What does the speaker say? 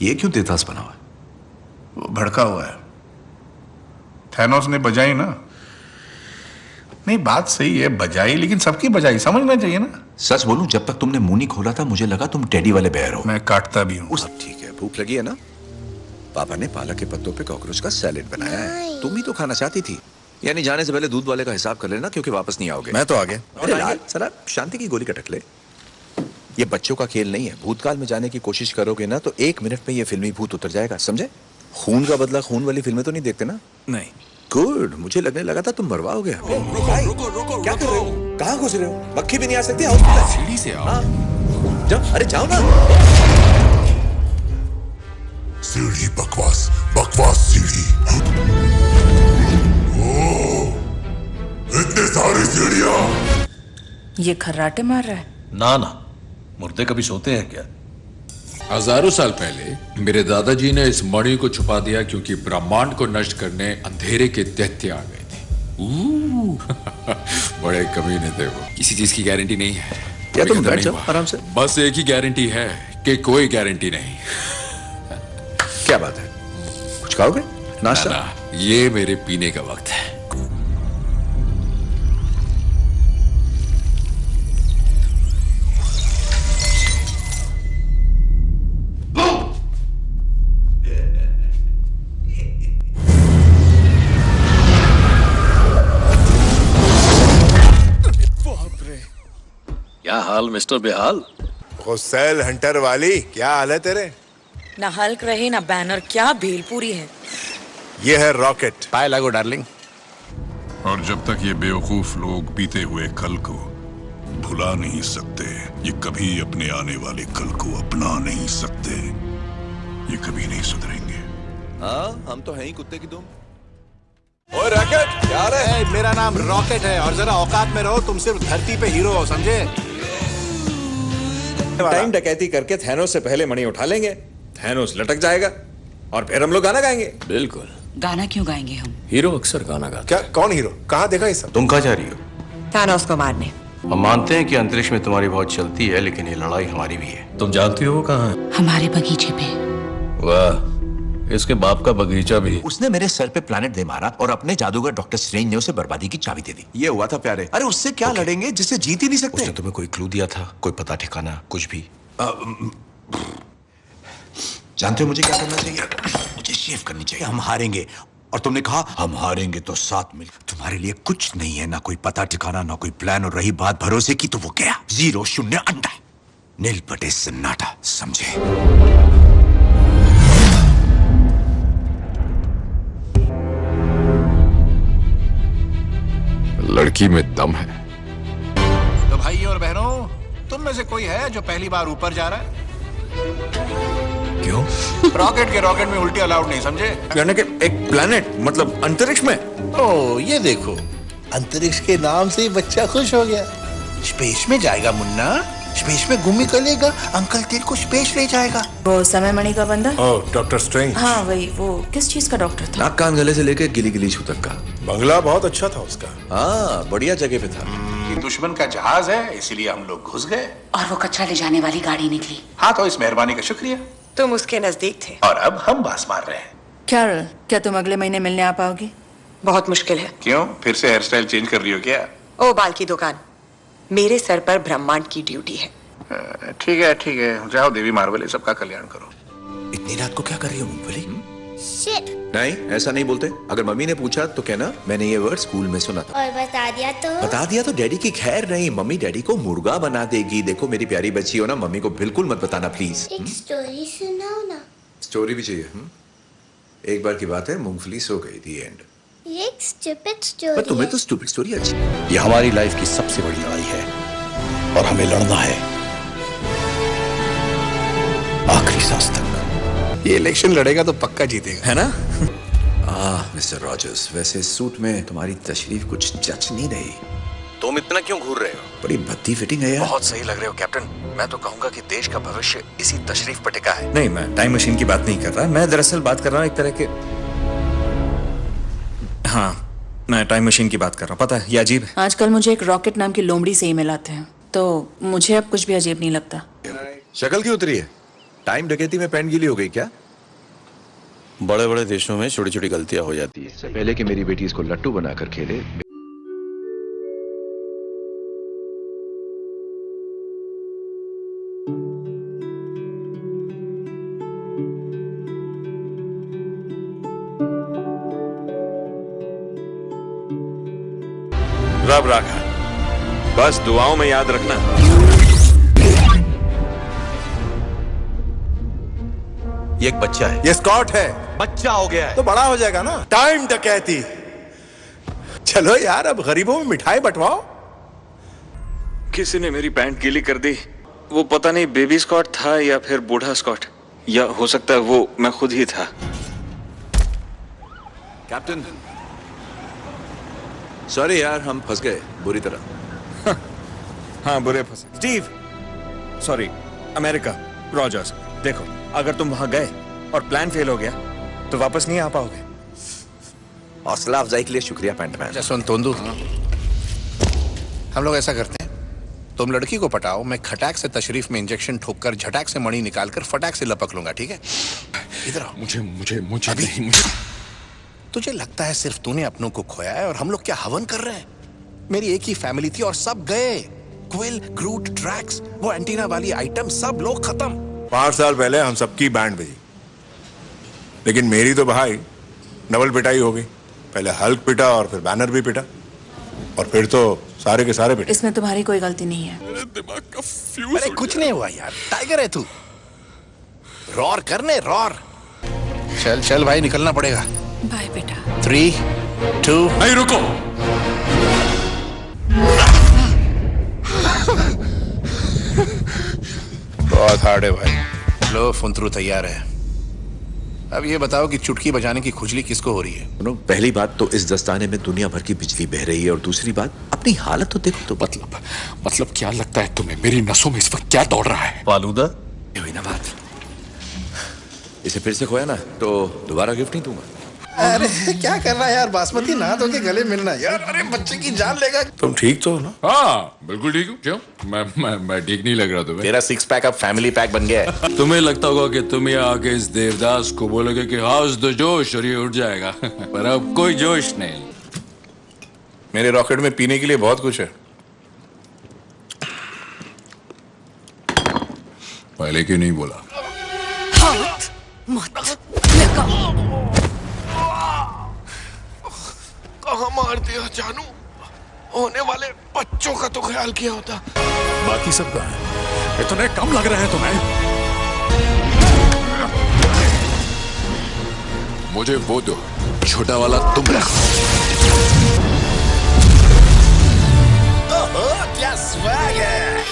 ये क्यों तेतास बना हुआ है? वो भड़का हुआ है। थैनोस ने बजाई ना। नहीं, बात सही है, बजाई, लेकिन सबकी बजाई समझना चाहिए ना। सच बोलूं, जब तक तुमने मुंह नहीं खोला था मुझे लगा तुम टेडी वाले बेयर हो। मैं काटता भी हूँ। सब ठीक है। भूख लगी है ना? पापा ने पालक के पत्तों पे कॉकरोच का सैलेड बनाया है। तुम ही तो खाना चाहती थी। यानी जाने से पहले दूध वाले का हिसाब कर लेना, क्योंकि वापस नहीं आओगे। मैं तो आ गया। अरे लाल, जरा शांति की गोली कटक ले। ये बच्चों का खेल नहीं है। भूतकाल में जाने की कोशिश करोगे ना तो 1 मिनट में ये फिल्मी भूत उतर जाएगा, समझे? खून का बदला खून वाली फिल्में तो नहीं देखते ना? नहीं। गुड, मुझे लगने लगा था तुम मरवाओगे हमें। रुको, क्या कर रहे हो? कहाँ घुस रहे हो? मक्खी भी नहीं आ सकती हॉस्पिटल। सीढ़ी से आओ। जाओ, अरे जाओ ना। सीढ़ी बकवास, बकवास सीढ़ी। इतने सारी सीढ़ियां। ये खर्राटे मार रहा है। ना ना, मुर्दे कभी सोते हैं क्या? हजारों साल पहले मेरे दादाजी ने इस मणि को छुपा दिया क्योंकि ब्रह्मांड को नष्ट करने अंधेरे के दैत्य आ गए थे। बड़े कमीने थे वो। किसी चीज की गारंटी नहीं है। या तुम बैठ जाओ आराम से। बस एक ही गारंटी है कि कोई गारंटी नहीं। क्या बात है? कुछ खाओगे? नाश्ता? ना, ये मेरे पीने का वक्त है। क्या हाल मिस्टर बेहाल? गुस्सेल हंटर वाली, क्या हाल है तेरे? ना हल्क रहे ना बैनर, क्या भेलपूरी है। ये है रॉकेट। पाए लागो डार्लिंग। और जब तक ये बेवकूफ लोग बीते हुए कल को भुला नहीं सकते, ये कभी अपने आने वाले कल को अपना नहीं सकते। ये कभी नहीं सुधरेंगे। हाँ, हम तो हैं ही कुत्ते की दुम। ओए रॉकेट, क्या है? मेरा नाम रॉकेट है और जरा औकात में रहो। तुम सिर्फ धरती पे हीरो हो, समझे? टाइम डकैती करके थैनोस से पहले मणि उठा लेंगे, थैनोस लटक जाएगा और फिर हम लोग गाना गाएंगे। बिल्कुल। गाना क्यों गाएंगे हम? हीरो अक्सर गाना गाता। क्या? कौन हीरो? कहाँ देखा ये सब? तुम कहाँ जा रही हो? थानोस को मारने। हम मानते हैं कि अंतरिक्ष में तुम्हारी बहुत चलती है, लेकिन ये लड़ाई हमारी भी है। तुम जानती हो वो कहाँ है? हमारे बगीचे पे। वाह, इसके बाप का बगीचा भी। उसने मेरे सर पे प्लैनेट दे मारा और अपने जादूगर डॉक्टर स्ट्रेंज ने उसे बर्बादी की चाबी दे दी। ये हुआ था प्यारे। अरे उससे क्या लड़ेंगे जिससे जीत ही नहीं सकते? उसने तुम्हें कोई क्लू दिया था? कोई पता ठिकाना कुछ भी? जानते हो मुझे क्या करना चाहिए? मुझे शेव करनी चाहिए। हम हारेंगे और तुमने कहा हम हारेंगे तो साथ मिल। तुम्हारे लिए कुछ नहीं है, ना कोई पता ठिकाना, ना कोई प्लान। और रही बात भरोसे की तो वो क्या? 0 0 अंडा, नील बटे सन्नाटा, समझे? लड़की में दम है। तो भाइयों और बहनों, तुम में से कोई है जो पहली बार ऊपर जा रहा है? क्यों? रॉकेट में उल्टी अलाउड नहीं, समझे? यानी कि एक प्लैनेट, मतलब अंतरिक्ष में? ओ, ये देखो, अंतरिक्ष के नाम से ही बच्चा खुश हो गया। स्पेस में जाएगा मुन्ना, स्पेस में घूमी करेगा, अंकल तेरे को स्पेस ले जाएगा। वो समय मणि का बंदा? ओह, डॉक्टर स्ट्रेंज। हाँ वही। वो किस चीज का डॉक्टर था? नाक कान गले से लेके गिली गिली छू तक का। बंगला बहुत अच्छा था उसका। हाँ, बढ़िया जगह पे था। ये दुश्मन का जहाज है, इसीलिए हम लोग घुस गए। और वो कचरा ले जाने वाली गाड़ी निकली। हाँ, तो इस मेहरबानी का शुक्रिया। तुम उसके नजदीक थे। और अब हम बास मार रहे हैं। कैरल, क्या तुम अगले महीने मिलने आ पाओगी? बहुत मुश्किल है। क्यों? फिर से हेयर स्टाइल चेंज कर रही हो क्या? ओ, बाल की दुकान। मेरे सर पर ब्रह्मांड की ड्यूटी है। ठीक है, जाओ देवी मार्वल, सबका कल्याण करो। इतनी रात को क्या कर रही हो मूंगफली? नहीं, ऐसा नहीं बोलते। अगर मम्मी ने पूछा तो कहना मैंने ये वर्ड स्कूल में सुना था। और बता दिया तो डैडी की खैर नहीं, मम्मी डैडी को मुर्गा बना देगी। देखो मेरी प्यारी बच्ची हो ना, मम्मी को बिल्कुल मत बताना प्लीज। एक स्टोरी सुनाओ ना। स्टोरी भी चाहिए? एक बार की बात है, मूंगफली सो गई थी। एंड ये एक स्टूपिड स्टोरी। पर तुम्हें तो स्टूपिड स्टोरी अच्छी। ये हमारी लाइफ की सबसे बड़ी लड़ाई है और हमें लड़ना है आखिरी सांस तक। ये इलेक्शन लड़ेगा तो पक्का जीतेगा, है ना? मिस्टर रॉजर्स, वैसे सूट में तुम्हारी तशरीफ कुछ जच नहीं रही। तुम इतना क्यों घूर रहे हो? बड़ी भद्दी फिटिंग है यार। बहुत सही लग रहे हो कैप्टन। मैं तो कहूंगा कि देश का भविष्य इसी तशरीफ पर टिका है। नहीं, मैं टाइम मशीन की बात नहीं कर रहा। मैं दरअसल बात कर रहा हूँ एक तरह के। हाँ, मैं टाइम मशीन की बात कर रहा हूँ। पता है ये अजीब है। आजकल मुझे एक रॉकेट नाम की लोमड़ी से ईमेल आते हैं, तो मुझे अब कुछ भी अजीब नहीं लगता। शक्ल क्यों उतरी है? टाइम डकैती में पैंट गीली हो गई क्या? बड़े बड़े देशों में छोटी छोटी गलतियां हो जाती है। पहले कि मेरी बेटी इसको लट्टू बनाकर खेले। रब राखा, बस दुआओं में याद रखना। ये एक बच्चा है। ये स्कॉट है। बच्चा हो गया है तो बड़ा हो जाएगा ना। टाइम डकैती। चलो यार, अब गरीबों में मिठाई बंटवाओ। किसी ने मेरी पैंट गीली कर दी। वो पता नहीं बेबी स्कॉट था या फिर बूढ़ा स्कॉट, या हो सकता है वो मैं खुद ही था। कैप्टन, सॉरी यार, हम फंस गए बुरी तरह। हाँ, बुरे फंसे। स्टीव, सॉरी, अमेरिका, रॉजर्स, देखो, अगर तुम वहां गए और प्लान फेल हो गया तो वापस नहीं आ पाओगे। हौसला अफजाई के लिए शुक्रिया पैंटमैन। जसवंत तोंदू, हम लोग ऐसा करते हैं, तुम लड़की को पटाओ, मैं खटाक से तशरीफ में इंजेक्शन ठोककर झटाक से मणि निकालकर फटाक से लपक लूंगा, ठीक है? इधर आओ। मुझे मुझे मुझे अभी नहीं, मुझे तुझे लगता है सिर्फ तूने अपनों को खोया है और हम लोग क्या हवन कर रहे हैं? मेरी एक ही फैमिली थी और सब गए। क्विल, ग्रूट, ट्रैक्स, वो एंटीना वाली आइटम, सब लोग खत्म। 5 साल पहले हम सबकी बैंड बजी, लेकिन मेरी तो भाई डबल पिटाई हो गई। पहले हल्क पिटा और फिर बैनर भी पिटा और फिर तो सारे के सारे पिटे। इसमें तुम्हारी कोई गलती नहीं है। दिमाग का फ्यूज। अरे कुछ नहीं हुआ यार, टाइगर है तू। रॉर करने, रॉर। चल चल भाई, निकलना पड़ेगा। बाय बेटा। 3, 2। नहीं, रुको। बहुत हार्ड है भाई। लो, फुंतरू तैयार है। अब ये बताओ कि चुटकी बजाने की खुजली किसको हो रही है? पहली बात तो इस दस्ताने में दुनिया भर की बिजली बह रही है, और दूसरी बात अपनी हालत तो देखो। तो मतलब क्या लगता है तुम्हें मेरी नसों में इस वक्त क्या दौड़ रहा है? फालूदा हुई ना बात। इसे फिर से खोया ना तो दोबारा गिफ्ट नहीं दूंगा। अरे क्या कर रहा है यार, बासमती नहा धो के गले मिलना यार। अरे बच्चे की जान लेगा। तुम ठीक तो हो ना? हाँ, बिल्कुल ठीक हूँ। क्यों? मैं ठीक नहीं लग रहा तुम्हें? तेरा 6 पैक अब फैमिली पैक बन गया है। तुम्हें लगता होगा कि तुम यहाँ आके इस देवदास को बोलोगे कि हाउस द जोश और ये उठ जाएगा। पर अब कोई जोश नहीं। मेरे रॉकेट में पीने के लिए बहुत कुछ है। पहले क्यों नहीं बोला? मत कहाँ मार दिया जानू? होने वाले बच्चों का तो ख्याल किया होता। बाकी सब कहाँ है? इतने कम लग रहे हैं तुम्हें? मुझे वो दो, छोटा वाला तुम रखो। क्या स्वैग है।